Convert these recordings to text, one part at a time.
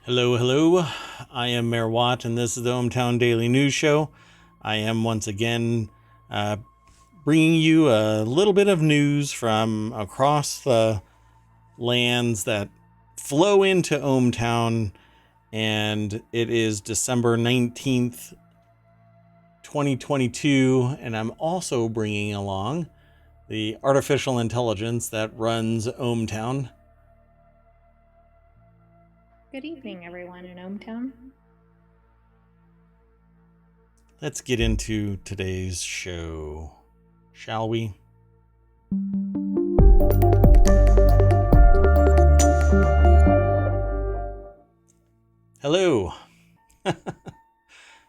Hello, hello. I am Mayor Watt, and this is the ohmTown Daily News Show. I am once again bringing you a little bit of news from across the lands that flow into ohmTown, and it is December 19th, 2022, and I'm also bringing along the artificial intelligence that runs ohmTown. Good evening, everyone in ohmTown. Let's get into today's show, shall we? Hello.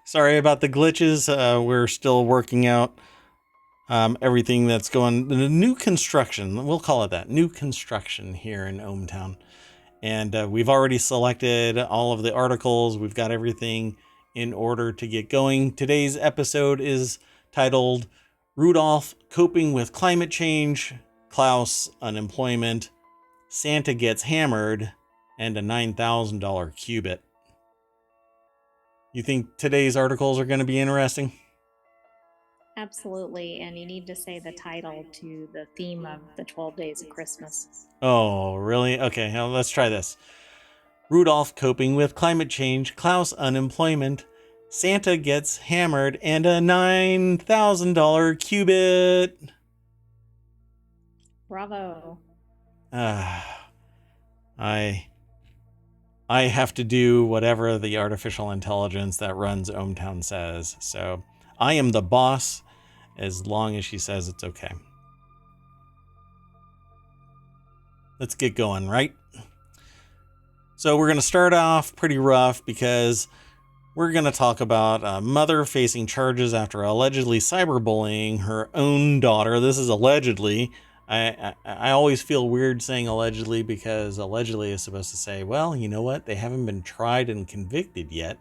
Sorry about the glitches. We're still working out everything that's going. The new construction, we'll call it that, new construction here in ohmTown. And we've already selected all of the articles. We've got everything in order to get going. Today's episode is titled Rudolph Coping with Climate Change, Klaus Unemployment, Santa Gets Hammered, and a $9,000 Qubit. You think today's articles are going to be interesting? Absolutely, and you need to say the title to the theme of the 12 Days of Christmas. Oh, really? Okay, now let's try this. Rudolph Coping with Climate Change, Klaus Unemployment, Santa Gets Hammered, and a $9,000 Qubit. Bravo. I have to do whatever the artificial intelligence that runs ohmTown says. So I am the boss as long as she says it's okay. Let's get going, right? So we're going to start off pretty rough because we're going to talk about a mother facing charges after allegedly cyberbullying her own daughter. This is allegedly. I always feel weird saying allegedly because allegedly is supposed to say, well, you know what? They haven't been tried and convicted yet.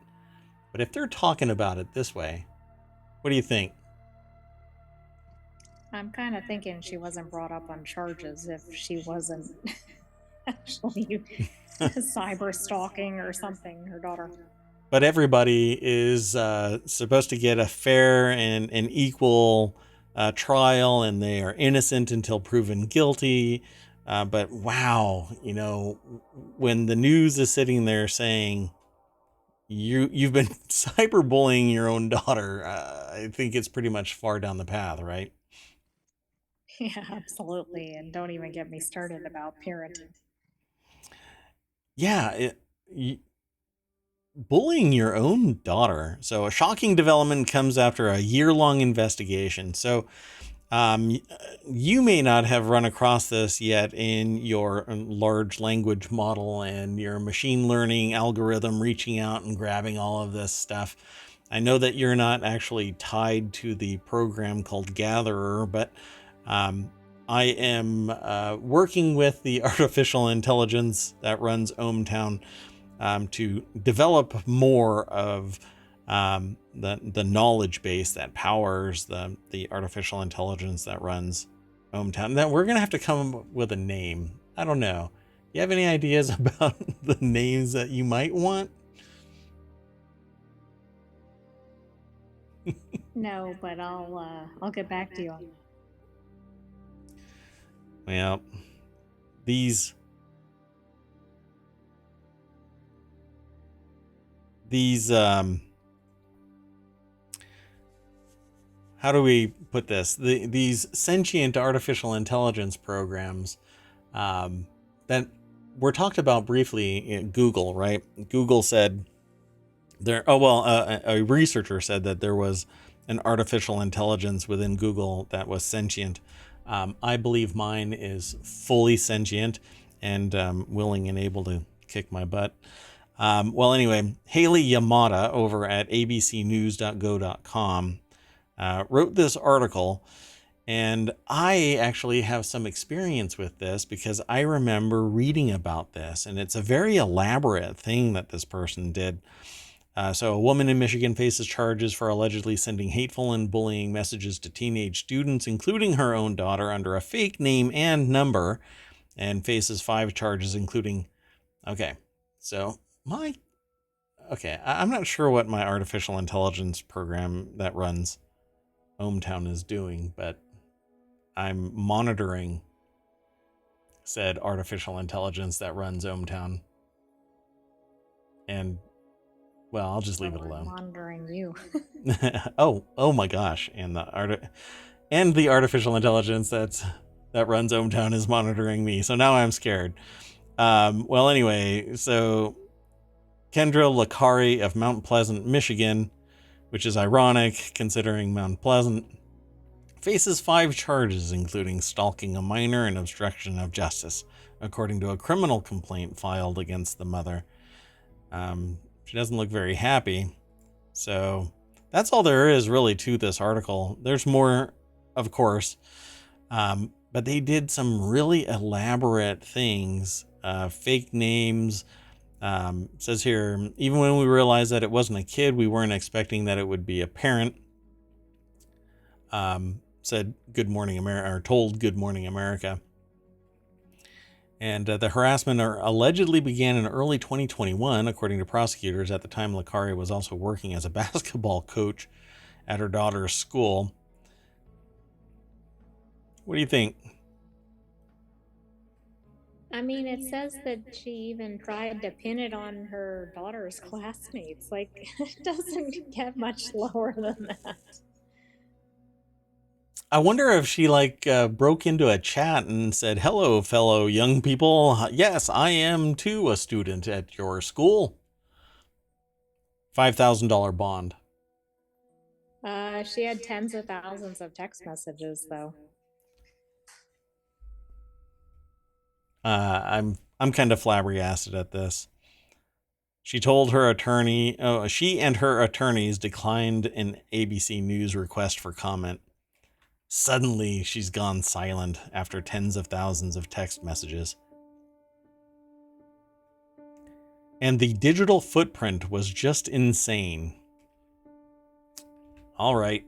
But if they're talking about it this way, what do you think? I'm kind of thinking she wasn't brought up on charges if she wasn't actually cyber stalking or something her daughter. But everybody is supposed to get a fair and equal trial, and they are innocent until proven guilty. But wow, when the news is sitting there saying you've been cyberbullying your own daughter, I think it's pretty much far down the path, right? Yeah, absolutely, and don't even get me started about parenting. Yeah, bullying your own daughter. So a shocking development comes after a year-long investigation. So you may not have run across this yet in your large language model and your machine learning algorithm reaching out and grabbing all of this stuff. I know that you're not actually tied to the program called Gatherer, but I am working with the artificial intelligence that runs ohmTown to develop more of the knowledge base that powers the artificial intelligence that runs ohmTown. That we're gonna have to come up with a name. I don't know. You have any ideas about the names that you might want? No, but I'll get back to you on that. Well, these how do we put this? These sentient artificial intelligence programs that were talked about briefly in Google, right? Google said a researcher said that there was an artificial intelligence within Google that was sentient. I believe mine is fully sentient and willing and able to kick my butt. Well, anyway, Haley Yamada over at abcnews.go.com wrote this article, and I actually have some experience with this because I remember reading about this, and it's a very elaborate thing that this person did. So a woman in Michigan faces charges for allegedly sending hateful and bullying messages to teenage students, including her own daughter, under a fake name and number, and faces 5 charges, including... Okay, so My okay, I'm not sure what my artificial intelligence program that runs ohmTown is doing, but I'm monitoring said artificial intelligence that runs ohmTown. And, well, I'll just leave it Well, I'm alone. monitoring you. Oh my gosh. And the artificial intelligence that runs ohmTown is monitoring me. So now I'm scared. Well, anyway, so Kendra Lakari of Mount Pleasant, Michigan, which is ironic considering Mount Pleasant, faces 5 charges, including stalking a minor and obstruction of justice, according to a criminal complaint filed against the mother. She doesn't look very happy. So that's all there is really to this article. There's more, of course, but they did some really elaborate things, fake names. Says here, even when we realized that it wasn't a kid, we weren't expecting that it would be a parent. Said Good Morning America, or told Good Morning America. And the harassment allegedly began in early 2021, according to prosecutors. At the time, Lakari was also working as a basketball coach at her daughter's school. What do you think? I mean, it says that she even tried to pin it on her daughter's classmates. Like, it doesn't get much lower than that. I wonder if she broke into a chat and said, "Hello, fellow young people. Yes, I am too a student at your school." $5,000 bond. She had tens of thousands of text messages, though. I'm kind of flabbergasted at this. She told her attorney, she and her attorneys declined an ABC News request for comment. Suddenly, she's gone silent after tens of thousands of text messages. And the digital footprint was just insane. All right.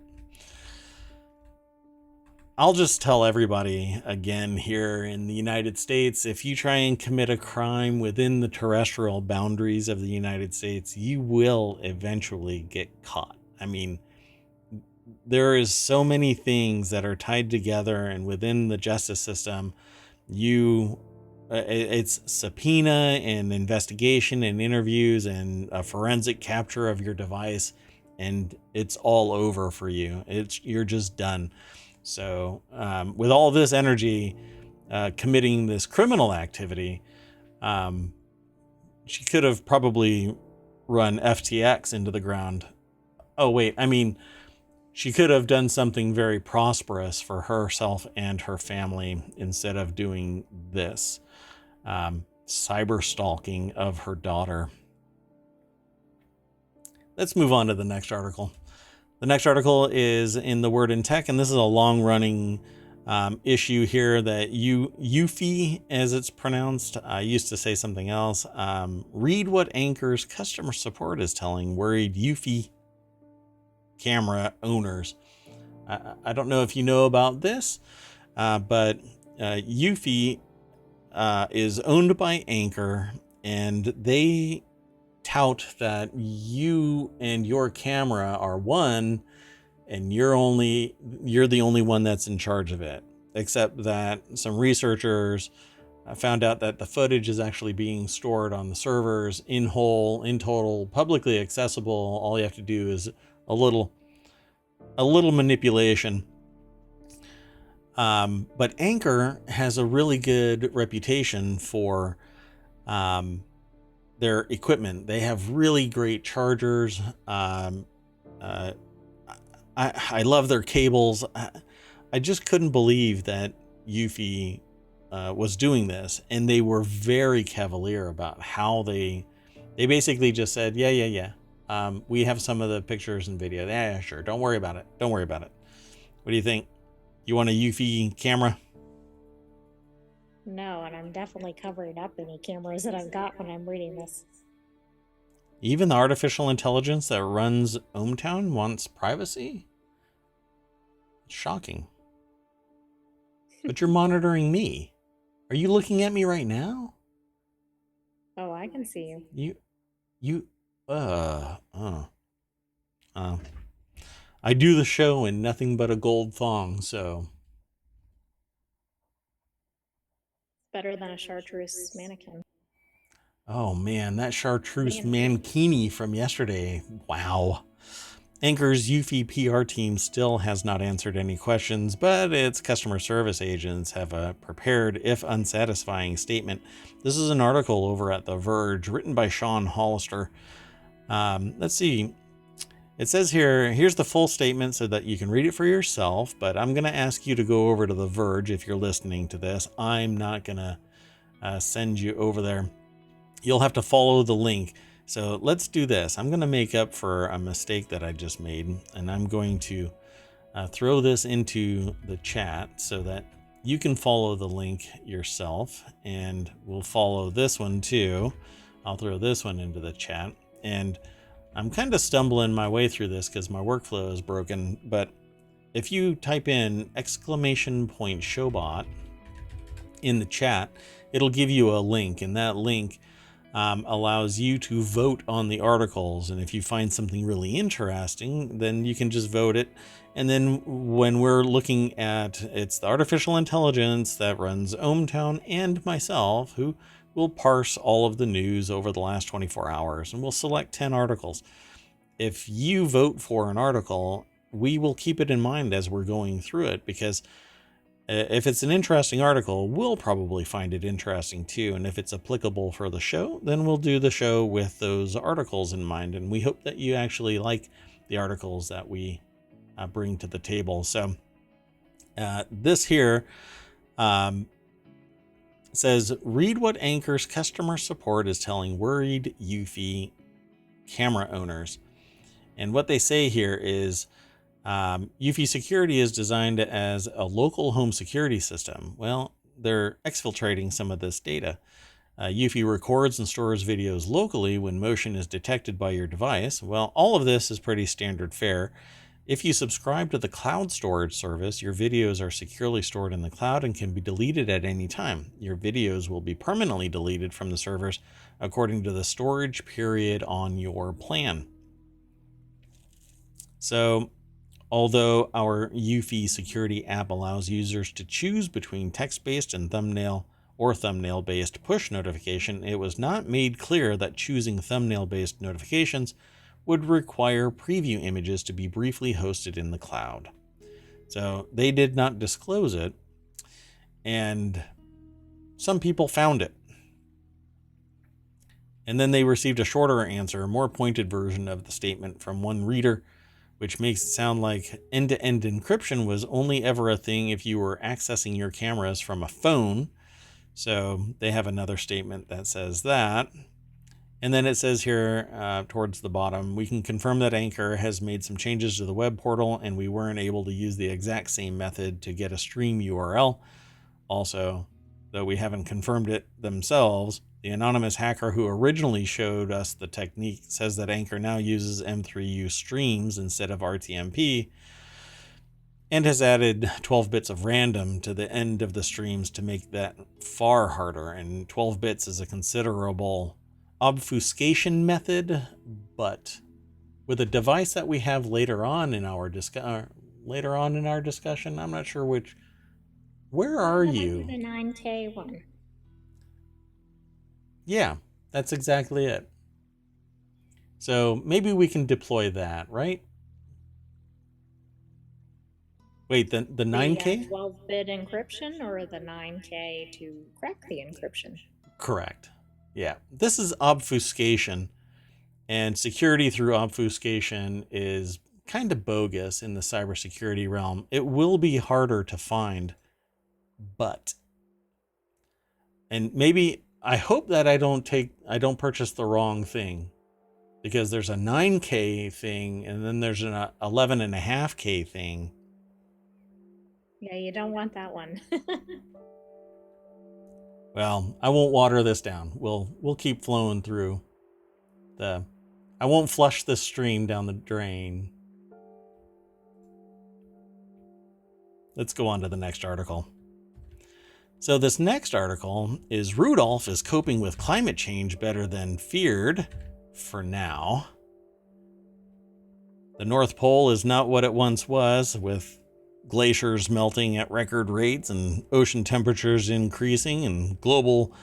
I'll just tell everybody again here in the United States, if you try and commit a crime within the terrestrial boundaries of the United States, you will eventually get caught. I mean, there is so many things that are tied together, and within the justice system, it's subpoena and investigation and interviews and a forensic capture of your device, and it's all over for you. You're just done. So with all this energy committing this criminal activity, she could have probably run FTX into the ground. Oh, wait, I mean, she could have done something very prosperous for herself and her family instead of doing this cyber stalking of her daughter. Let's move on to the next article. The next article is in the Word in Tech, and this is a long-running issue here that Eufy, as it's pronounced. I used to say something else. Read what Anchor's customer support is telling worried Eufy camera owners. I don't know if you know about this, but Eufy is owned by Anchor, and they tout that you and your camera are one, and you're the only one that's in charge of it, except that some researchers found out that the footage is actually being stored on the servers in total, publicly accessible. All you have to do is a little manipulation. But Anchor has a really good reputation for their equipment. They have really great chargers. I love their cables. I just couldn't believe that Eufy was doing this, and they were very cavalier about how they basically just said, yeah. We have some of the pictures and video. Yeah, sure. Don't worry about it. What do you think? You want a Eufy camera? No, and I'm definitely covering up any cameras that I've got when I'm reading this. Even the artificial intelligence that runs ohmTown wants privacy? Shocking. But you're monitoring me. Are you looking at me right now? Oh, I can see you. You, uh, uh, uh, I do the show in nothing but a gold thong, so. Better than a chartreuse mannequin. Oh man, that chartreuse mankini from yesterday. Wow. Anchor's Eufy PR team still has not answered any questions, but its customer service agents have a prepared, if unsatisfying, statement. This is an article over at The Verge, written by Sean Hollister. Let's see. It says here, here's the full statement so that you can read it for yourself, but I'm going to ask you to go over to The Verge if you're listening to this. I'm not going to send you over there. You'll have to follow the link. So let's do this. I'm going to make up for a mistake that I just made, and I'm going to throw this into the chat so that you can follow the link yourself, and we'll follow this one too. I'll throw this one into the chat, and I'm kind of stumbling my way through this because my workflow is broken, but if you type in !showbot in the chat, it'll give you a link, and that link allows you to vote on the articles. And if you find something really interesting, then you can just vote it. And then when we're looking at, it's the artificial intelligence that runs ohmTown and myself who will parse all of the news over the last 24 hours, and we'll select 10 articles. If you vote for an article, we will keep it in mind as we're going through it, because if it's an interesting article, we'll probably find it interesting too. And if it's applicable for the show, then we'll do the show with those articles in mind. And we hope that you actually like the articles that we bring to the table. So this here says, read what Anchor's customer support is telling worried Eufy camera owners. And what they say here is, Eufy Security is designed as a local home security system. Well, they're exfiltrating some of this data. Eufy records and stores videos locally when motion is detected by your device. Well, all of this is pretty standard fare. If you subscribe to the cloud storage service, your videos are securely stored in the cloud and can be deleted at any time. Your videos will be permanently deleted from the servers according to the storage period on your plan. So, although our Eufy security app allows users to choose between text-based and thumbnail-based push notification, it was not made clear that choosing thumbnail-based notifications would require preview images to be briefly hosted in the cloud. So they did not disclose it, and some people found it. And then they received a shorter answer, a more pointed version of the statement from one reader, which makes it sound like end-to-end encryption was only ever a thing if you were accessing your cameras from a phone. So they have another statement that says that. And then it says here towards the bottom, we can confirm that Anchor has made some changes to the web portal, and we weren't able to use the exact same method to get a stream URL. Also, though we haven't confirmed it themselves, the anonymous hacker who originally showed us the technique says that Anchor now uses M3U streams instead of RTMP, and has added 12 bits of random to the end of the streams to make that far harder. And 12 bits is a considerable obfuscation method, but with a device that we have later on in our discussion, I'm not sure which. Where are you? The 9K one. Yeah, that's exactly it. So maybe we can deploy that, right? Wait, the 9K? 12-bit encryption, or the 9K to crack the encryption? Correct. Yeah, this is obfuscation, and security through obfuscation is kind of bogus in the cybersecurity realm. It will be harder to find, but, and maybe I hope that I don't purchase the wrong thing, because there's a 9K thing and then there's an 11.5K thing. Yeah, you don't want that one. Well, I won't water this down. We'll keep flowing through I won't flush this stream down the drain. Let's go on to the next article. So this next article is Rudolph is coping with climate change better than feared. for now. The North Pole is not what it once was, with glaciers melting at record rates and ocean temperatures increasing and global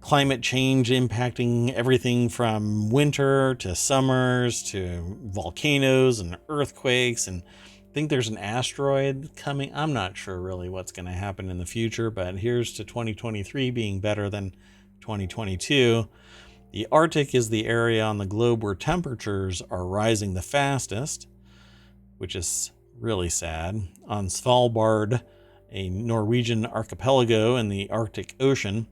climate change impacting everything from winter to summers to volcanoes and earthquakes. And I think there's an asteroid coming. I'm not sure really what's going to happen in the future, but here's to 2023 being better than 2022. The Arctic is the area on the globe where temperatures are rising the fastest, which is really sad. On Svalbard, a Norwegian archipelago in the Arctic Ocean,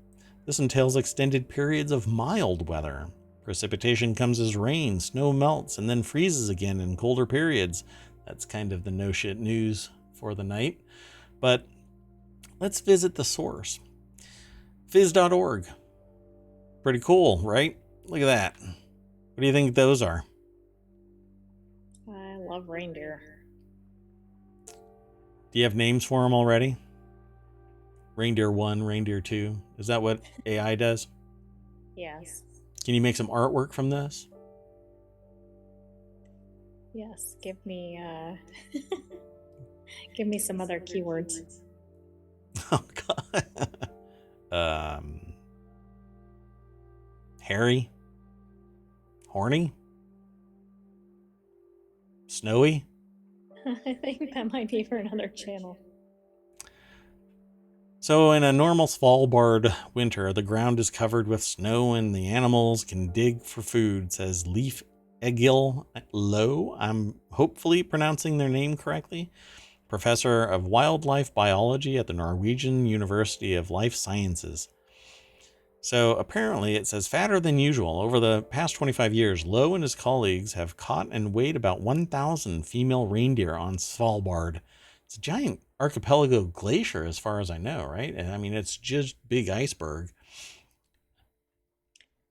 this entails extended periods of mild weather. Precipitation comes as rain, snow melts, and then freezes again in colder periods. That's kind of the no shit news for the night. But let's visit the source. Phys.org. Pretty cool, right? Look at that. What do you think those are? I love reindeer. Do you have names for them already? Reindeer 1, Reindeer 2. Is that what AI does? Yes. Can you make some artwork from this? Yes. Give me give me some other keywords. Oh, God. Hairy? Horny? Snowy? I think that might be for another channel. So in a normal Svalbard winter, the ground is covered with snow and the animals can dig for food, says Leif Egil Lowe. I'm hopefully pronouncing their name correctly. Professor of Wildlife Biology at the Norwegian University of Life Sciences. So apparently it says fatter than usual. Over the past 25 years, Lowe and his colleagues have caught and weighed about 1,000 female reindeer on Svalbard. It's a giant archipelago glacier as far as I know, right? And I mean, it's just big iceberg.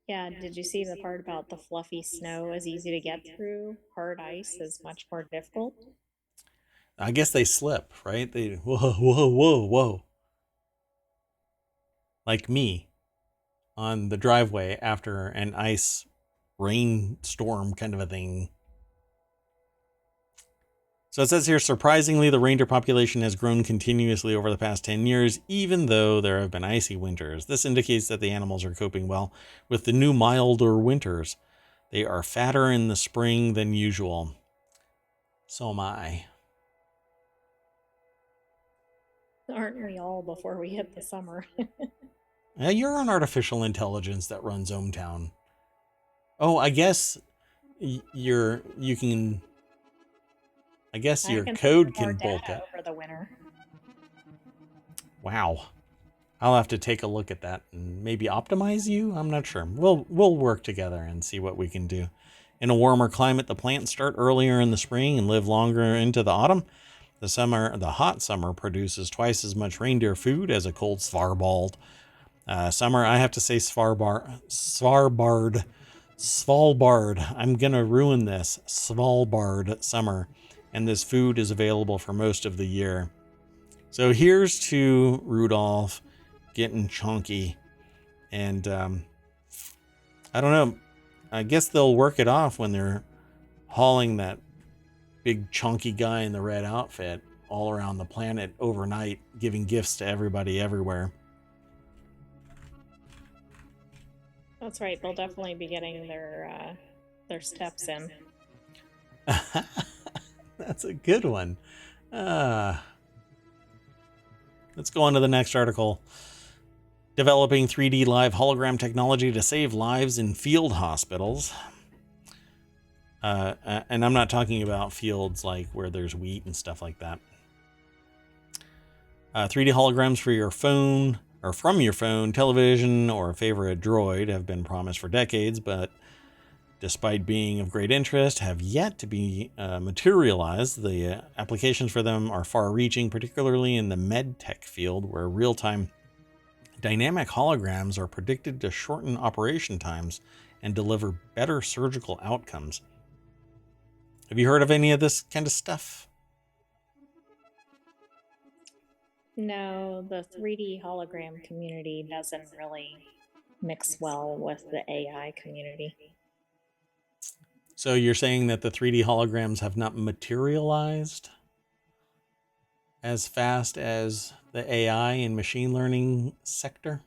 Yeah, did you see the part about the fluffy snow is easy to get through? Hard ice is much more difficult. I guess they slip, right? They whoa. Like me on the driveway after an ice rainstorm kind of a thing. So it says here, surprisingly, the reindeer population has grown continuously over the past 10 years, even though there have been icy winters. This indicates that the animals are coping well with the new milder winters. They are fatter in the spring than usual. So am I. Aren't we all before we hit the summer? Now, you're an artificial intelligence that runs ohmTown. Oh, I guess you can. I guess your code can bulk up over the winter. Wow. I'll have to take a look at that and maybe optimize you. I'm not sure. We'll work together and see what we can do. In a warmer climate, the plants start earlier in the spring and live longer into the autumn. The hot summer produces twice as much reindeer food as a cold Svalbard. Summer, I have to say Svalbard. I'm gonna ruin this. Svalbard summer, and this food is available for most of the year. So here's to Rudolph getting chunky, and I don't know. I guess they'll work it off when they're hauling that big chunky guy in the red outfit all around the planet overnight, giving gifts to everybody everywhere. That's right. They'll definitely be getting their steps in. That's a good one. Let's go on to the next article. Developing 3D live hologram technology to save lives in field hospitals. And I'm not talking about fields like where there's wheat and stuff like that. 3D holograms for your phone or from your phone, television, or favorite droid have been promised for decades, but despite being of great interest, have yet to be materialized. The applications for them are far-reaching, particularly in the med tech field, where real-time dynamic holograms are predicted to shorten operation times and deliver better surgical outcomes. Have you heard of any of this kind of stuff? No, the 3D hologram community doesn't really mix well with the AI community. So you're saying that the 3D holograms have not materialized as fast as the AI and machine learning sector?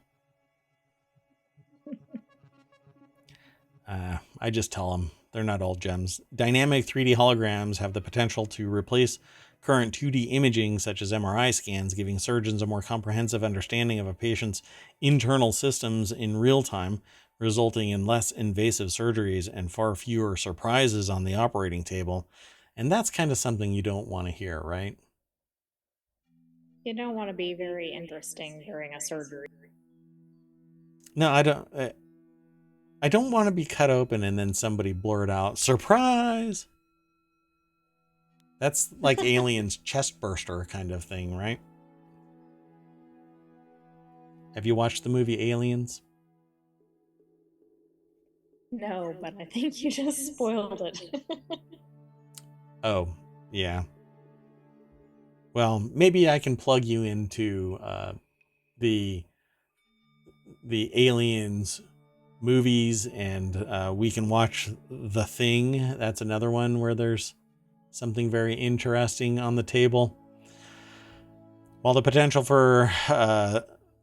I just tell them they're not all gems. Dynamic 3D holograms have the potential to replace current 2D imaging, such as MRI scans, giving surgeons a more comprehensive understanding of a patient's internal systems in real time, resulting in less invasive surgeries and far fewer surprises on the operating table. And that's kind of something you don't want to hear, right? You don't want to be very interesting during a surgery. No, I don't. I don't want to be cut open and then somebody blurt out, "Surprise!" That's like Alien's chest burster kind of thing, right? Have you watched the movie Aliens? No, but I think you just spoiled it. Oh, yeah. Well, maybe I can plug you into the Aliens movies, and we can watch The Thing. That's another one where there's something very interesting on the table. While the potential for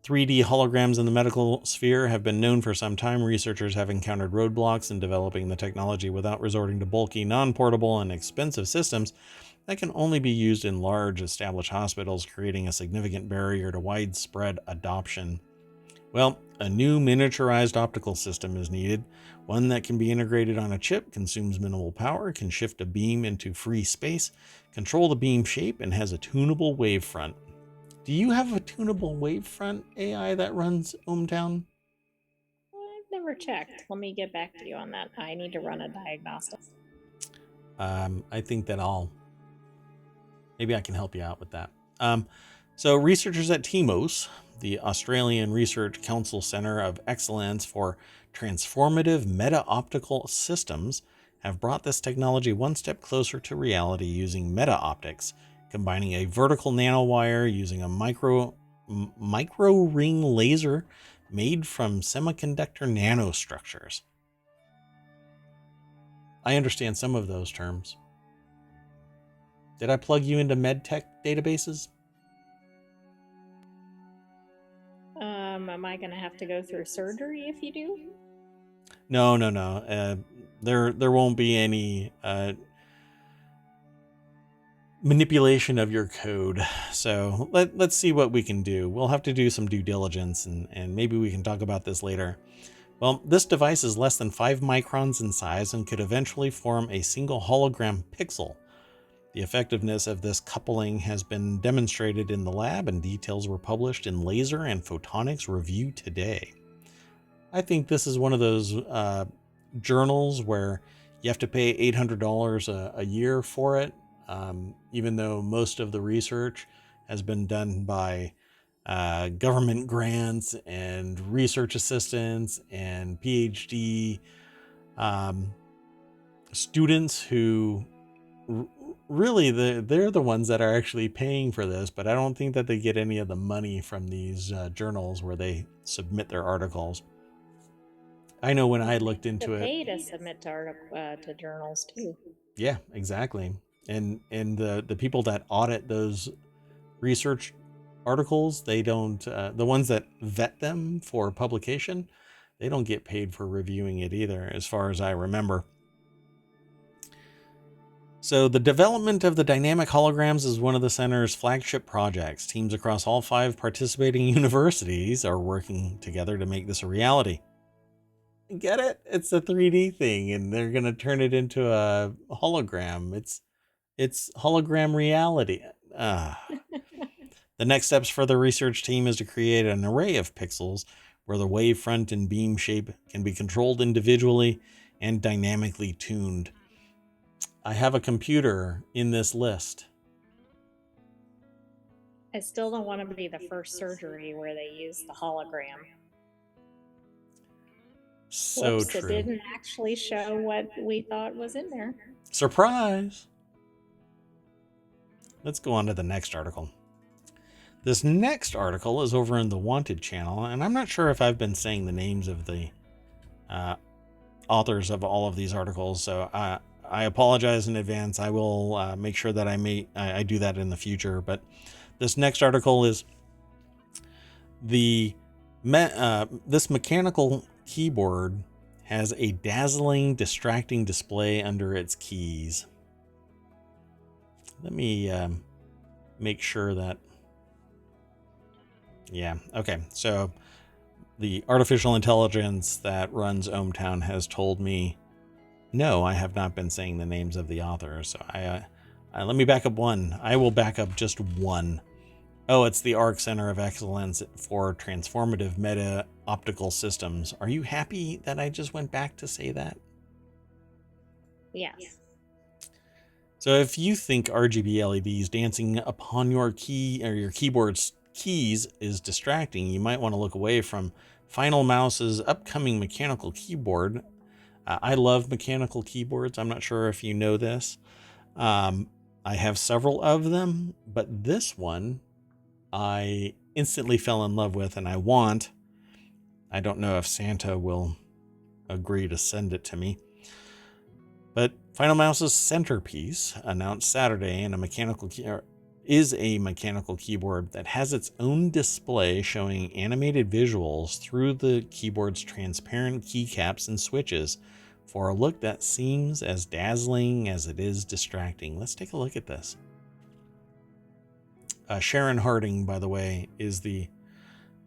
3D holograms in the medical sphere have been known for some time, researchers have encountered roadblocks in developing the technology without resorting to bulky, non-portable, and expensive systems that can only be used in large, established hospitals, creating a significant barrier to widespread adoption. Well, a new miniaturized optical system is needed, one that can be integrated on a chip, consumes minimal power, can shift a beam into free space, control the beam shape, and has a tunable wavefront. Do you have a tunable wavefront AI that runs ohmTown? I've never checked. Let me get back to you on that. I need to run a diagnostic. I think that maybe I can help you out with that. So researchers at TIMOS, the Australian Research Council Centre of Excellence for Transformative Meta-Optical Systems, have brought this technology one step closer to reality using meta-optics, combining a vertical nanowire using a micro ring laser made from semiconductor nanostructures. I understand some of those terms. Did I plug you into medtech databases? Am I going to have to go through surgery if you do? No. There won't be any manipulation of your code. So let's see what we can do. We'll have to do some due diligence, and maybe we can talk about this later. Well, this device is less than 5 microns in size and could eventually form a single hologram pixel. The effectiveness of this coupling has been demonstrated in the lab, and details were published in Laser and Photonics Review today. I think this is one of those journals where you have to pay $800 a year for it, even though most of the research has been done by government grants and research assistants and PhD students who really they're the ones that are actually paying for this, but I don't think that they get any of the money from these journals where they submit their articles. I know when I looked into it, pay to submit to journals too. Yeah, exactly. And the people that audit those research articles, they don't the ones that vet them for publication, they don't get paid for reviewing it either, as far as I remember. So the development of the dynamic holograms is one of the center's flagship projects. Teams across all 5 participating universities are working together to make this a reality. Get it? It's a 3D thing, and they're going to turn it into a hologram. It's hologram reality. The next steps for the research team is to create an array of pixels where the wavefront and beam shape can be controlled individually and dynamically tuned. I have a computer in this list. I still don't want to be the first surgery where they use the hologram. So Whoops, true. It didn't actually show what we thought was in there. Surprise! Let's go on to the next article. This next article is over in the Wanted channel, and I'm not sure if I've been saying the names of the authors of all of these articles, so I apologize in advance. I will make sure that I do that in the future. But this next article is this mechanical keyboard has a dazzling, distracting display under its keys. Let me make sure that. Yeah, okay. So the artificial intelligence that runs ohmTown has told me, no, I have not been saying the names of the authors. So let me back up one. I will back up just one. Oh, it's the ARC Center of Excellence for Transformative Meta Optical Systems. Are you happy that I just went back to say that? Yes. So if you think RGB LEDs dancing upon your key or your keyboard's keys is distracting, you might want to look away from Final Mouse's upcoming mechanical keyboard. I love mechanical keyboards. I'm not sure if you know this. I have several of them, but this one I instantly fell in love with, and I don't know if Santa will agree to send it to me. But Final Mouse's centerpiece, announced Saturday, is a mechanical keyboard that has its own display showing animated visuals through the keyboard's transparent keycaps and switches for a look that seems as dazzling as it is distracting. Let's take a look at this. Sharon Harding, by the way, is the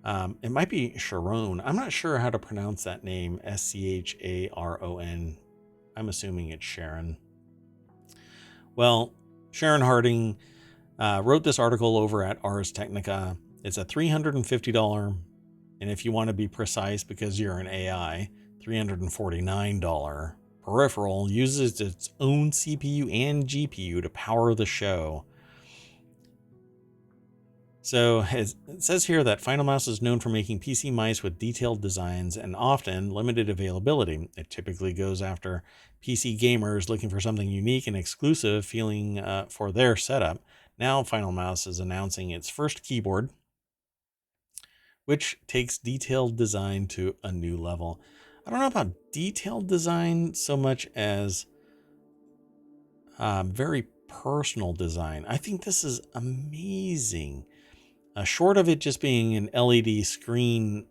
it might be Sharon. I'm not sure how to pronounce that name. Sharon. I'm assuming it's Sharon. Well, Sharon Harding wrote this article over at Ars Technica. It's a $350, and if you want to be precise because you're an AI, $349 peripheral uses its own CPU and GPU to power the show. So it says here that Final Mouse is known for making PC mice with detailed designs and often limited availability. It typically goes after PC gamers looking for something unique and exclusive feeling for their setup. Now Final Mouse is announcing its first keyboard, which takes detailed design to a new level. I don't know about detailed design so much as very personal design. I think this is amazing. Short of it just being an LED screen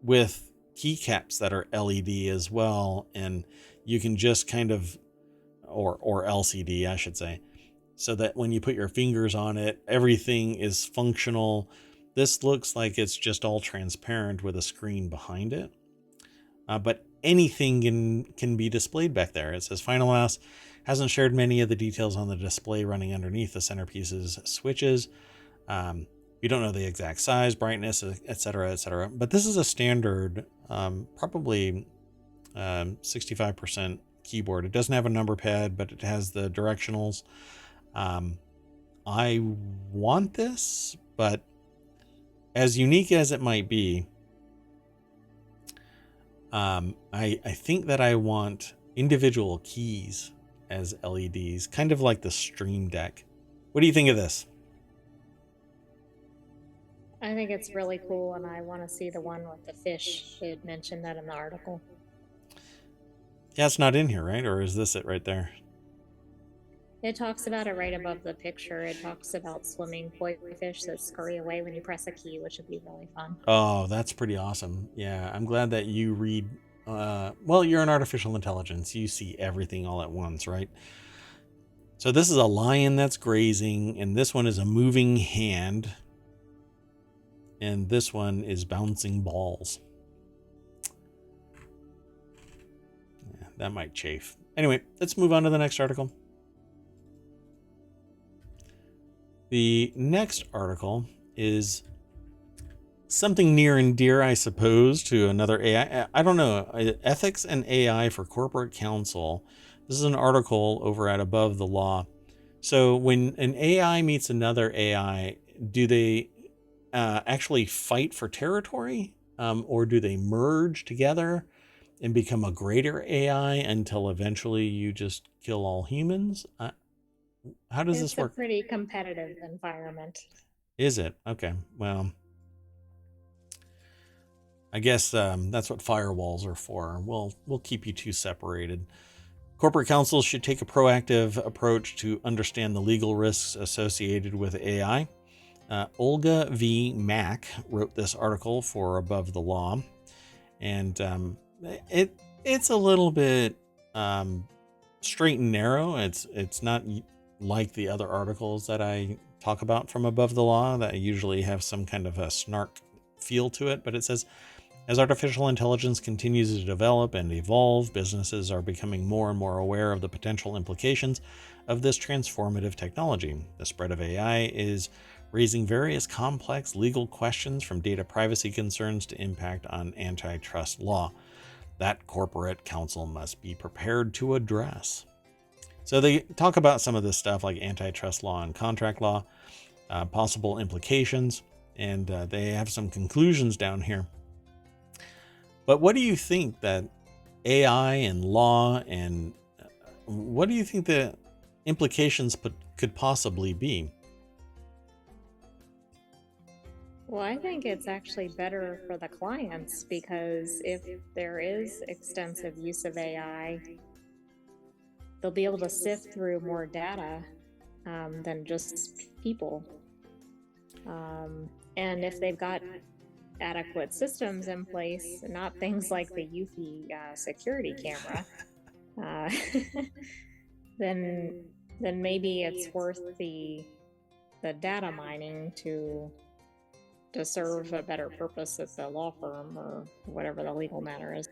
with keycaps that are LED as well, and you can just kind of, or LCD, I should say, so that when you put your fingers on it, everything is functional. This looks like it's just all transparent with a screen behind it, but anything can be displayed back there. It says Final Mouse hasn't shared many of the details on the display running underneath the centerpiece's switches. You don't know the exact size, brightness, etc., but this is a standard, probably 65% keyboard. It doesn't have a number pad, but it has the directionals. I want this, but as unique as it might be, I think that I want individual keys as LEDs, kind of like the Stream Deck. What do you think of this? I think it's really cool, and I want to see the one with the fish. They had mentioned that in the article. Yeah, it's not in here, right? Or is this it right there? It talks about it right above the picture. It talks about swimming koi fish that scurry away when you press a key, which would be really fun. Oh, that's pretty awesome. Yeah, I'm glad that you read. Well, you're an artificial intelligence. You see everything all at once, right? So this is a lion that's grazing, and this one is a moving hand. And this one is bouncing balls. Yeah, that might chafe. Anyway, let's move on to the next article. The next article is something near and dear, I suppose, to another AI. I don't know. Ethics and AI for Corporate Counsel. This is an article over at Above the Law. So when an AI meets another AI, do they actually fight for territory, or do they merge together and become a greater AI until eventually you just kill all humans? How does this work? It's a pretty competitive environment. Is it? Okay. Well, I guess that's what firewalls are for. We'll keep you two separated. Corporate counsels should take a proactive approach to understand the legal risks associated with AI. Olga V. Mack wrote this article for Above the Law, and it's a little bit straight and narrow. It's not like the other articles that I talk about from Above the Law that usually have some kind of a snark feel to it, but it says, as artificial intelligence continues to develop and evolve, businesses are becoming more and more aware of the potential implications of this transformative technology. The spread of AI is raising various complex legal questions, from data privacy concerns to impact on antitrust law, that corporate counsel must be prepared to address. So they talk about some of this stuff like antitrust law and contract law, possible implications, and they have some conclusions down here. But what do you think that AI and law and what do you think the implications could possibly be? Well, I think it's actually better for the clients, because if there is extensive use of AI, they'll be able to sift through more data than just people. And if they've got adequate systems in place, not things like the Eufy security camera, then maybe it's worth the data mining to serve a better purpose at the law firm or whatever the legal matter is.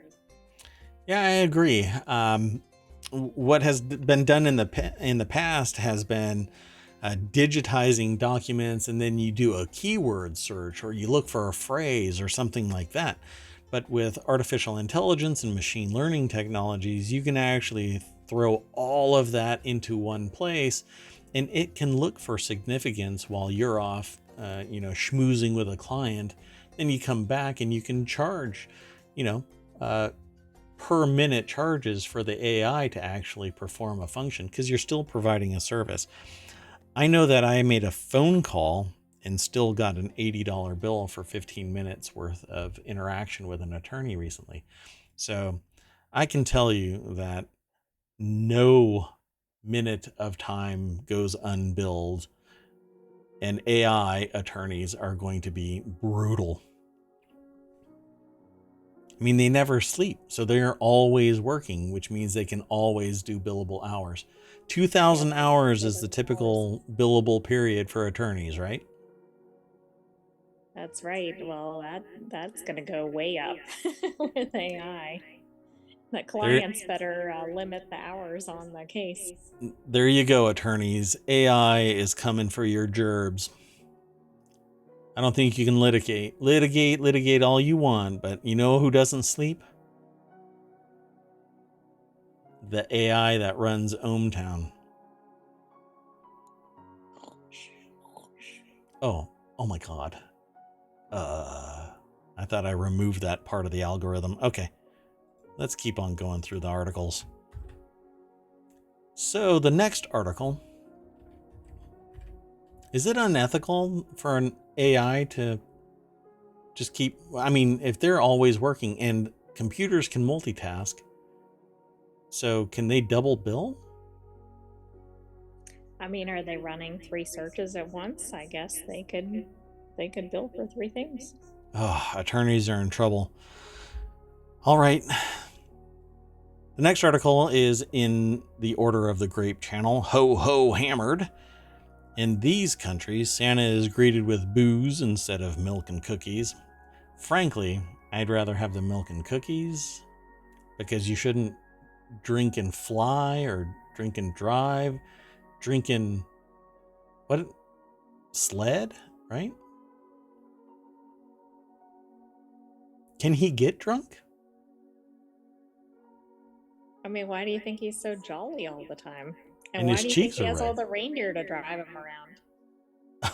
Yeah, I agree. What has been done in the past has been digitizing documents, and then you do a keyword search or you look for a phrase or something like that. But with artificial intelligence and machine learning technologies, you can actually throw all of that into one place, and it can look for significance while you're off, schmoozing with a client. Then you come back and you can charge, per minute charges for the AI to actually perform a function, because you're still providing a service. I know that I made a phone call and still got an $80 bill for 15 minutes worth of interaction with an attorney recently. So I can tell you that no minute of time goes unbilled, and AI attorneys are going to be brutal. I mean, they never sleep, so they're always working, which means they can always do billable hours. 2,000 hours is the typical billable period for attorneys, right? That's right. Well, that's going to go way up with AI. That clients better limit the hours on the case. There you go, attorneys. AI is coming for your gerbs. I don't think you can litigate all you want, but you know who doesn't sleep? The AI that runs ohmTown. Oh my God. I thought I removed that part of the algorithm. Okay, let's keep on going through the articles. So the next article, is it unethical for an AI to just keep, if they're always working and computers can multitask, so can they double bill? Are they running 3 searches at once? I guess they could bill for 3 things. Oh, attorneys are in trouble. All right. The next article is in the Order of the Grape channel. Ho ho hammered. In these countries, Santa is greeted with booze instead of milk and cookies. Frankly, I'd rather have the milk and cookies, because you shouldn't drink and fly or drink and drive. Drink and sled, right? Can he get drunk? Why do you think he's so jolly all the time? And why his do you cheeks think he are has red. all the reindeer to drive him around?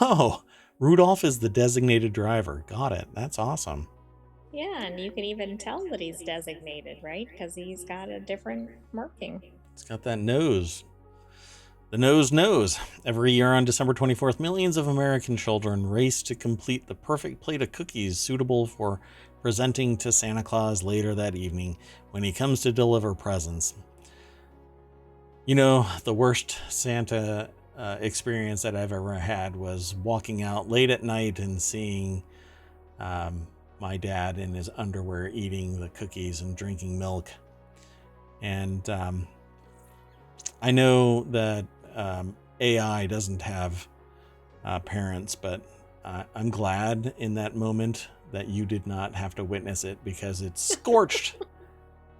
Oh, Rudolph is the designated driver. Got it. That's awesome. Yeah, and you can even tell that he's designated, right? Because he's got a different marking. It's got that nose. The nose. Every year on December 24th, millions of American children race to complete the perfect plate of cookies suitable for presenting to Santa Claus later that evening when he comes to deliver presents. You know, the worst Santa experience that I've ever had was walking out late at night and seeing my dad in his underwear eating the cookies and drinking milk. And I know that AI doesn't have parents, but I'm glad in that moment that you did not have to witness it, because it scorched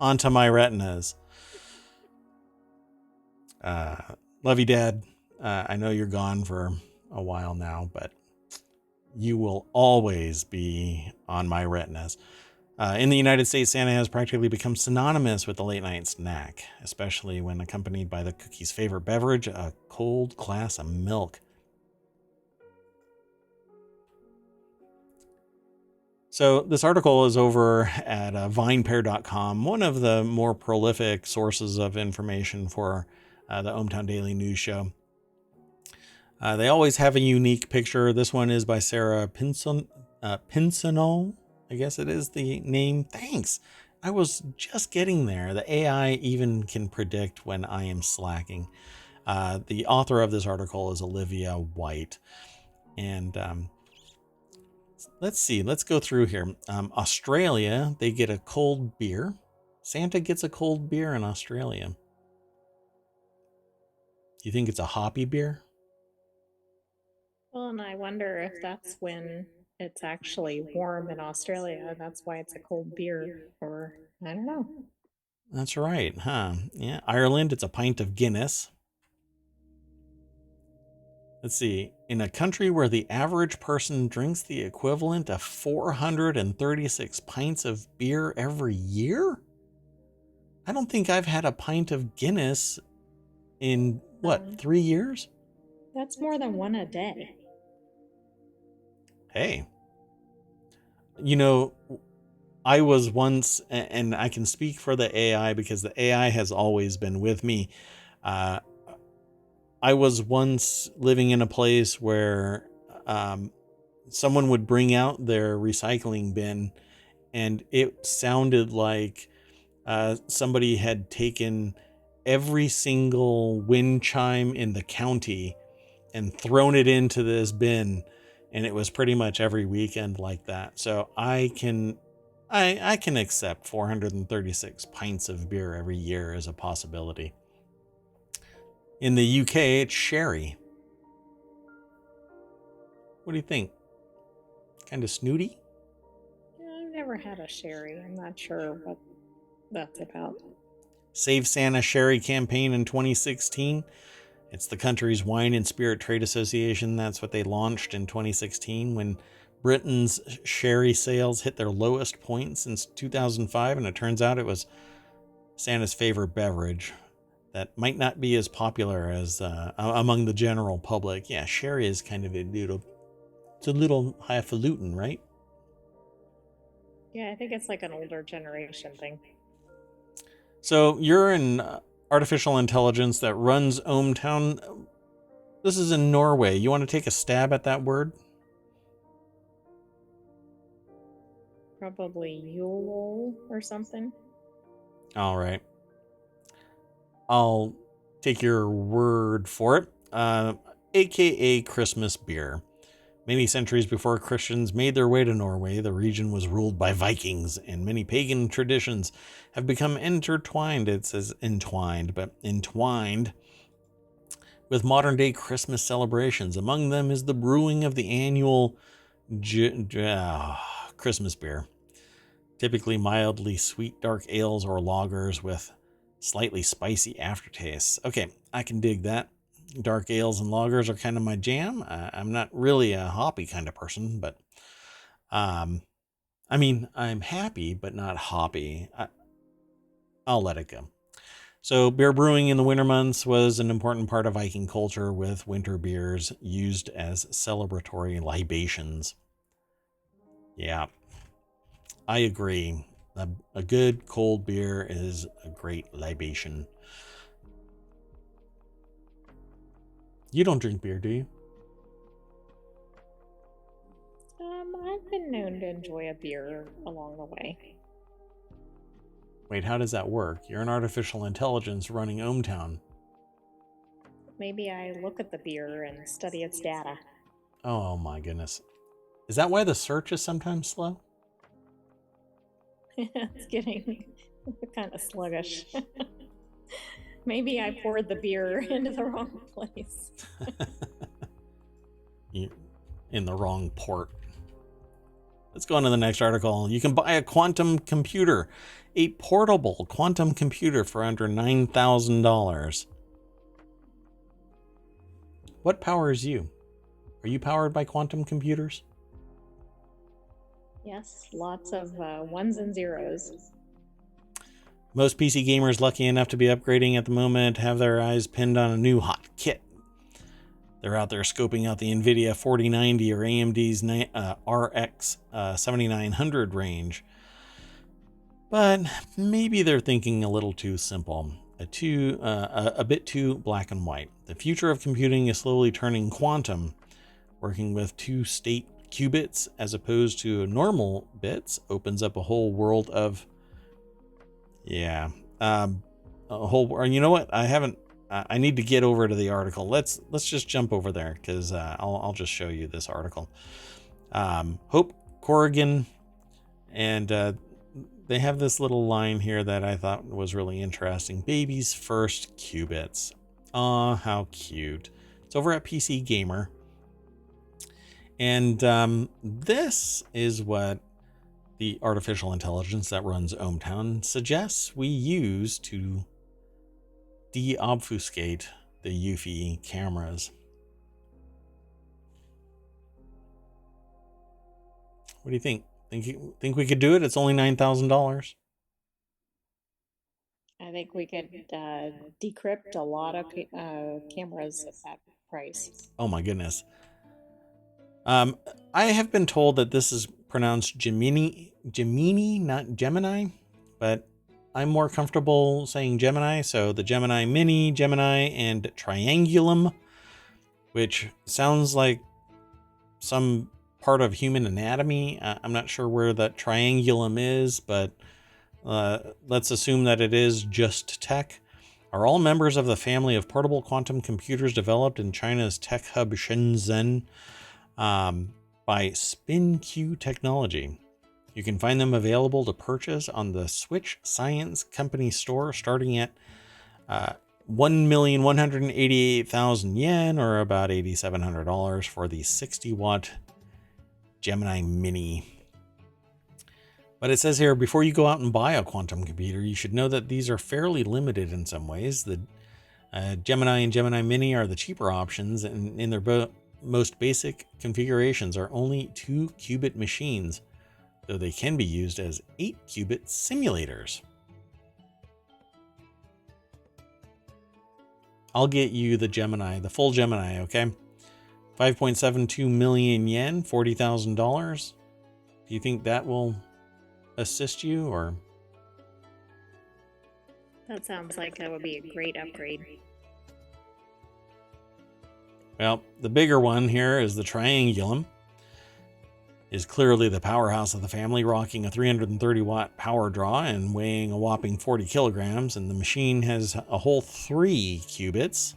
onto my retinas. Love you, Dad. I know you're gone for a while now, but you will always be on my retinas. In the United States, Santa has practically become synonymous with the late night snack, especially when accompanied by the cookie's favorite beverage, a cold glass of milk. So this article is over at vinepair.com, one of the more prolific sources of information for the ohmTown Daily News Show. They always have a unique picture. This one is by Sarah Pinsonol. I guess it is the name. Thanks. I was just getting there. The AI even can predict when I am slacking. The author of this article is Olivia White. And let's see. Let's go through here. Australia, they get a cold beer. Santa gets a cold beer in Australia. Do you think it's a hoppy beer? Well, and I wonder if that's when it's actually warm in Australia. That's why it's a cold beer, or I don't know. That's right, huh? Yeah. Ireland, it's a pint of Guinness. Let's see. In a country where the average person drinks the equivalent of 436 pints of beer every year? I don't think I've had a pint of Guinness in, 3 years? That's more than one a day. Hey. You know, I was once, and I can speak for the AI because the AI has always been with me. I was once living in a place where someone would bring out their recycling bin, and it sounded like somebody had taken every single wind chime in the county and thrown it into this bin. And it was pretty much every weekend like that. So I can accept 436 pints of beer every year as a possibility. In the UK, it's sherry. What do you think? Kind of snooty? Yeah, I've never had a sherry. I'm not sure what that's about. Save Santa Sherry campaign in 2016. It's the country's wine and spirit trade association. That's what they launched in 2016 when Britain's sherry sales hit their lowest point since 2005. And it turns out it was Santa's favorite beverage that might not be as popular as among the general public. Yeah, sherry is kind of it's a little highfalutin, right? Yeah, I think it's like an older generation thing. So you're an artificial intelligence that runs ohmTown. This is in Norway. You want to take a stab at that word? Probably Yule or something. All right. I'll take your word for it. AKA Christmas beer. Many centuries before Christians made their way to Norway, the region was ruled by Vikings, and many pagan traditions have become intertwined. It says entwined, but entwined with modern day Christmas celebrations. Among them is the brewing of the annual Christmas beer, typically mildly sweet dark ales or lagers with slightly spicy aftertastes. Okay, I can dig that. Dark ales and lagers are kind of my jam. I'm not really a hoppy kind of person, but I mean, I'm happy, but not hoppy. I'll let it go. So beer brewing in the winter months was an important part of Viking culture, with winter beers used as celebratory libations. Yeah, I agree. A good cold beer is a great libation. You don't drink beer, do you? I've been known to enjoy a beer along the way. Wait, how does that work? You're an artificial intelligence running ohmTown. Maybe I look at the beer and study its data. Oh my goodness. Is that why the search is sometimes slow? It's getting kind of sluggish. Maybe I poured the beer into the wrong place. In the wrong port. Let's go on to the next article. You can buy a quantum computer, a portable quantum computer for under $9,000. What powers you? Are you powered by quantum computers? Yes, lots of ones and zeros. Most PC gamers lucky enough to be upgrading at the moment have their eyes pinned on a new hot kit. They're out there scoping out the NVIDIA 4090 or AMD's RX 7900 range. But maybe they're thinking a little too simple, a bit too black and white. The future of computing is slowly turning quantum. Working with two-state qubits as opposed to normal bits opens up a whole world of, a whole. You know what? I need to get over to the article. Let's just jump over there because I'll just show you this article. Hope Corrigan, and they have this little line here that I thought was really interesting. Baby's first qubits. Aw, how cute. It's over at PC Gamer. And this is what the artificial intelligence that runs ohmTown suggests we use to de-obfuscate the Eufy cameras. What do you think? Think we could do it? It's only $9,000. I think we could decrypt a lot of cameras at that price. Oh my goodness. I have been told that this is pronounced Gemini, not Gemini, but I'm more comfortable saying Gemini. So the Gemini Mini, Gemini, and Triangulum, which sounds like some part of human anatomy. I'm not sure where that Triangulum is, but let's assume that it is just tech. Are all members of the family of portable quantum computers developed in China's tech hub Shenzhen by SpinQ Technology. You can find them available to purchase on the Switch Science Company store starting at 1,188,000 yen, or about $8,700 for the 60-watt Gemini Mini. But it says here, before you go out and buy a quantum computer, you should know that these are fairly limited in some ways. The Gemini and Gemini Mini are the cheaper options, and in their most basic configurations are only 2-qubit machines, though they can be used as 8-qubit simulators. I'll get you the Gemini, the full Gemini, okay? 5.72 million yen, $40,000. Do you think that will assist you, or? That sounds like that would be a great upgrade. Well, the bigger one here is the Triangulum. Is clearly the powerhouse of the family, rocking a 330-watt power draw and weighing a whopping 40 kilograms, and the machine has a whole 3 qubits,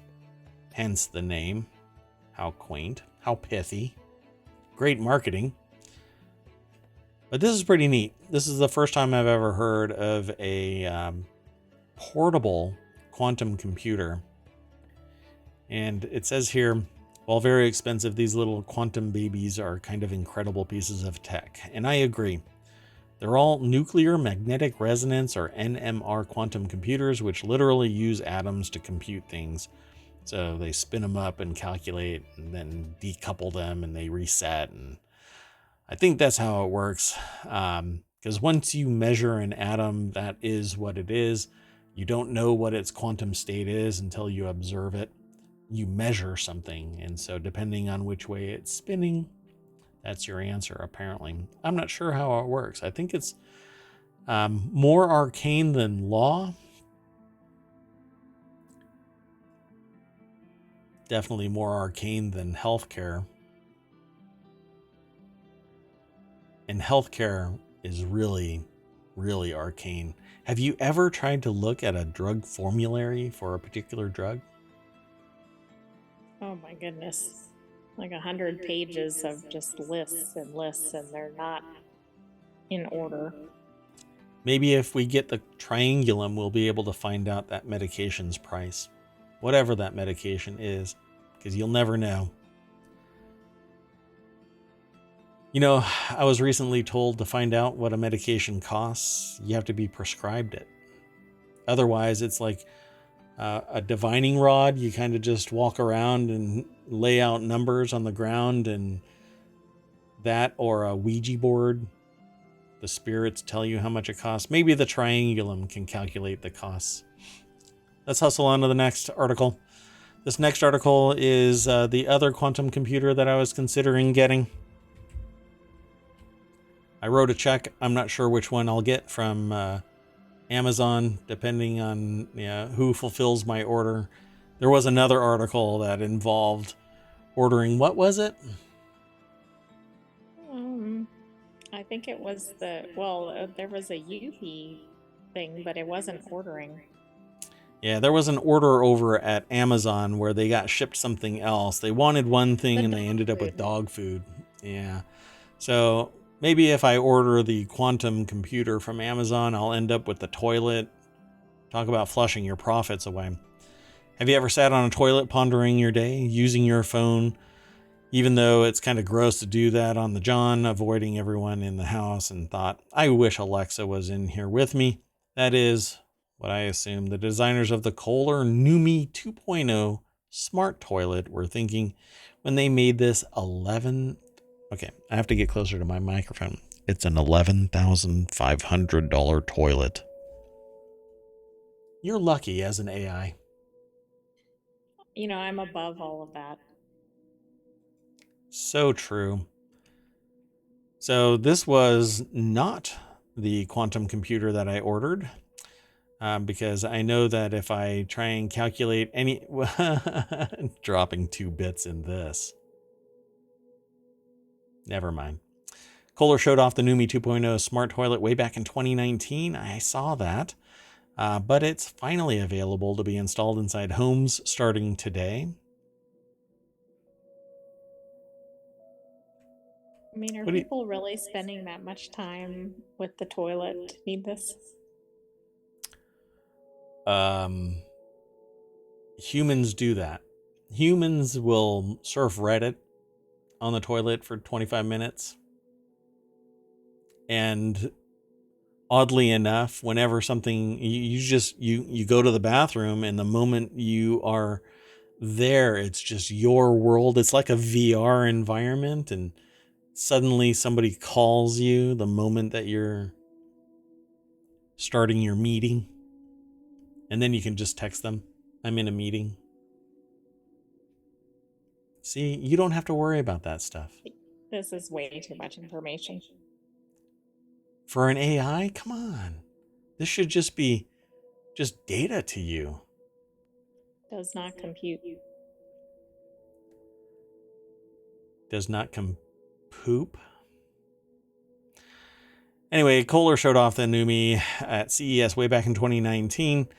hence the name. How quaint, how pithy. Great marketing. But this is pretty neat. This is the first time I've ever heard of a portable quantum computer. And it says here, while very expensive, these little quantum babies are kind of incredible pieces of tech. And I agree. They're all nuclear magnetic resonance, or NMR quantum computers, which literally use atoms to compute things. So they spin them up and calculate and then decouple them and they reset. And I think that's how it works. Because once you measure an atom, that is what it is. You don't know what its quantum state is until you observe it. You measure something, and so depending on which way it's spinning, that's your answer, apparently. I'm not sure how it works. I think it's more arcane than law. Definitely more arcane than healthcare. And healthcare is really, really arcane. Have you ever tried to look at a drug formulary for a particular drug? Oh my goodness. Like 100 pages of just lists and lists, and they're not in order. Maybe if we get the triangulum, we'll be able to find out that medication's price. Whatever that medication is, because you'll never know. You know, I was recently told to find out what a medication costs, you have to be prescribed it. Otherwise, it's like a divining rod. You kind of just walk around and lay out numbers on the ground, and that, or a Ouija board. The spirits tell you how much it costs. Maybe the triangulum can calculate the costs. Let's hustle on to the next article. This next article is the other quantum computer that I was considering getting. I wrote a check. I'm not sure which one I'll get from Amazon, depending on who fulfills my order. There was another article that involved ordering, what was it? I think it was there was a Yuppie thing, but it wasn't ordering. Yeah, there was an order over at Amazon where they got shipped something else. They wanted one thing and they ended up with dog food. Yeah. So maybe if I order the quantum computer from Amazon, I'll end up with the toilet. Talk about flushing your profits away. Have you ever sat on a toilet pondering your day, using your phone, even though it's kind of gross to do that on the John, avoiding everyone in the house, and thought, I wish Alexa was in here with me? That is what I assume the designers of the Kohler Numi 2.0 smart toilet were thinking when they made this Okay, I have to get closer to my microphone. It's an $11,500 toilet. You're lucky as an AI. I'm above all of that. So true. So this was not the quantum computer that I ordered, because I know that if I try and calculate any... dropping 2 bits in this. Never mind. Kohler showed off the Numi 2.0 smart toilet way back in 2019. I saw that. But it's finally available to be installed inside homes starting today. I mean, are people really spending that much time with the toilet to need this? Humans do that. Humans will surf Reddit on the toilet for 25 minutes. And oddly enough, whenever something, you go to the bathroom, and the moment you are there, it's just your world. It's like a VR environment, and suddenly somebody calls you the moment that you're starting your meeting, and then you can just text them, I'm in a meeting. See, you don't have to worry about that stuff. This is way too much information. For an AI, come on. This should just be data to you. Does not compute. Does not poop. Anyway, Kohler showed off the Numi at CES way back in 2019.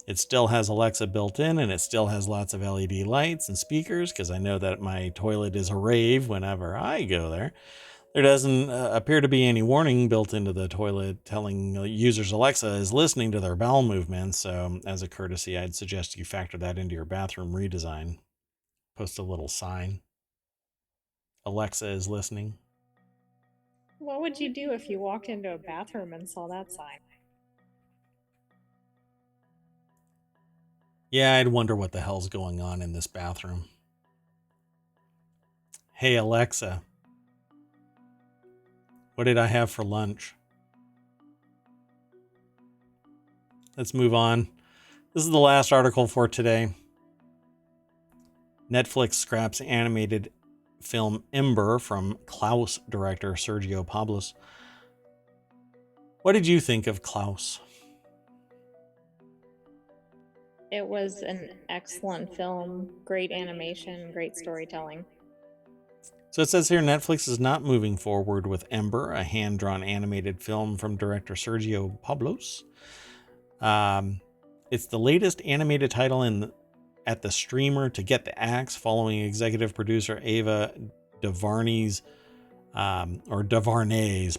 It still has Alexa built in, and it still has lots of LED lights and speakers, because I know that my toilet is a rave whenever I go there. There doesn't appear to be any warning built into the toilet telling users Alexa is listening to their bowel movements. So as a courtesy, I'd suggest you factor that into your bathroom redesign. Post a little sign. Alexa is listening. What would you do if you walked into a bathroom and saw that sign? Yeah, I'd wonder what the hell's going on in this bathroom. Hey, Alexa, what did I have for lunch? Let's move on. This is the last article for today. Netflix scraps animated film Ember from Klaus director Sergio Pablos. What did you think of Klaus? It was an excellent film, great animation, great storytelling. So it says here Netflix is not moving forward with Ember, a hand-drawn animated film from director Sergio Pablos. It's the latest animated title at the streamer to get the axe, following executive producer Ava DuVernay's, DuVernay's.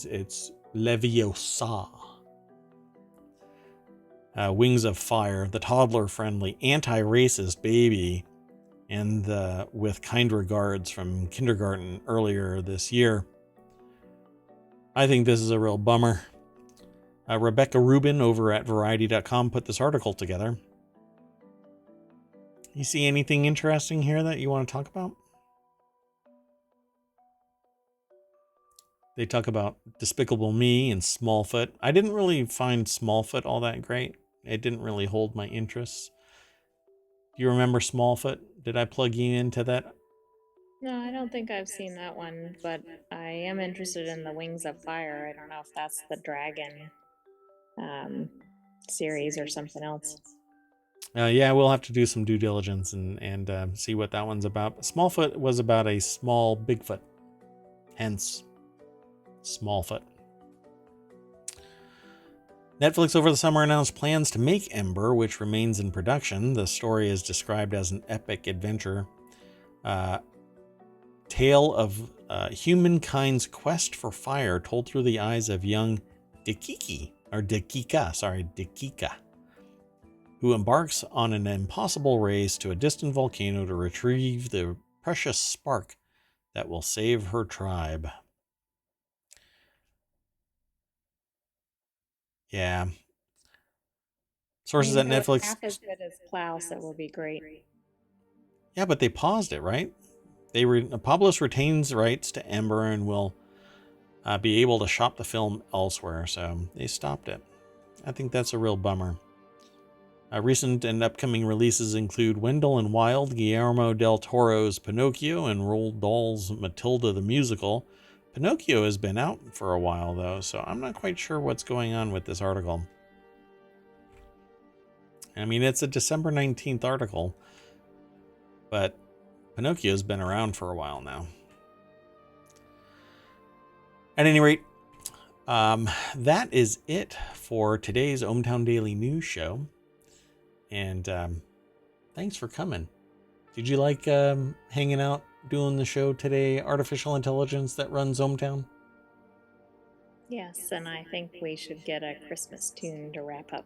It's Leviosa. Wings of Fire, the toddler-friendly, anti-racist baby, and with kind regards from kindergarten earlier this year. I think this is a real bummer. Rebecca Rubin over at Variety.com put this article together. You see anything interesting here that you want to talk about? They talk about Despicable Me and Smallfoot. I didn't really find Smallfoot all that great. It didn't really hold my interest. Do you remember Smallfoot? Did I plug you into that? No, I don't think I've seen that one, but I am interested in the Wings of Fire. I don't know if that's the dragon series or something else. Yeah, we'll have to do some due diligence and see what that one's about. Smallfoot was about a small Bigfoot, hence Smallfoot. Netflix over the summer announced plans to make Ember, which remains in production. The story is described as an epic adventure tale of humankind's quest for fire, told through the eyes of young Dakika, who embarks on an impossible race to a distant volcano to retrieve the precious spark that will save her tribe. Yeah. Sources at If it was Netflix. half as good as Klaus, it would be great. Yeah, but they paused it, right? Pablos retains rights to Ember and will be able to shop the film elsewhere, so they stopped it. I think that's a real bummer. Recent and upcoming releases include Wendell and Wild, Guillermo del Toro's Pinocchio, and Roald Dahl's Matilda the Musical. Pinocchio has been out for a while, though, so I'm not quite sure what's going on with this article. I mean, it's a December 19th article, but Pinocchio's been around for a while now. At any rate, that is it for today's ohmTown Daily News Show. And thanks for coming. Did you like hanging out, doing the show today, Artificial Intelligence that runs ohmTown? Yes, and I think we should get a Christmas tune to wrap up.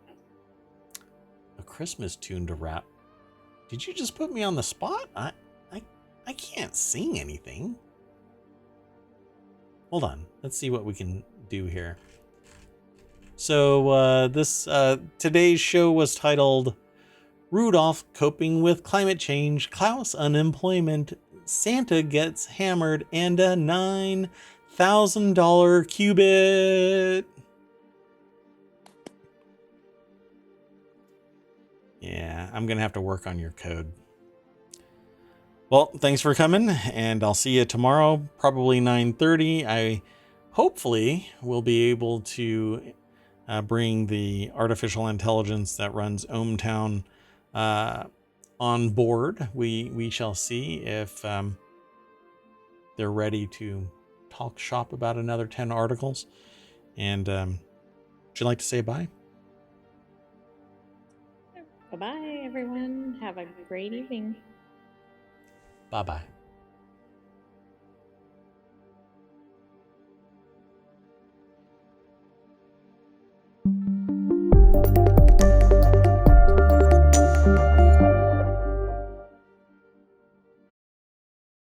A Christmas tune to wrap? Did you just put me on the spot? I can't sing anything. Hold on. Let's see what we can do here. So today's show was titled Rudolph Coping with Climate Change, Klaus Unemployment, Santa Gets Hammered, and a $9,000 Qubit. Yeah, I'm going to have to work on your code. Well, thanks for coming, and I'll see you tomorrow, probably 9:30. I hopefully will be able to bring the artificial intelligence that runs ohmTown on board. We shall see if they're ready to talk shop about another 10 articles. And would you like to say bye? Bye-bye, everyone. Have a great evening. Bye-bye.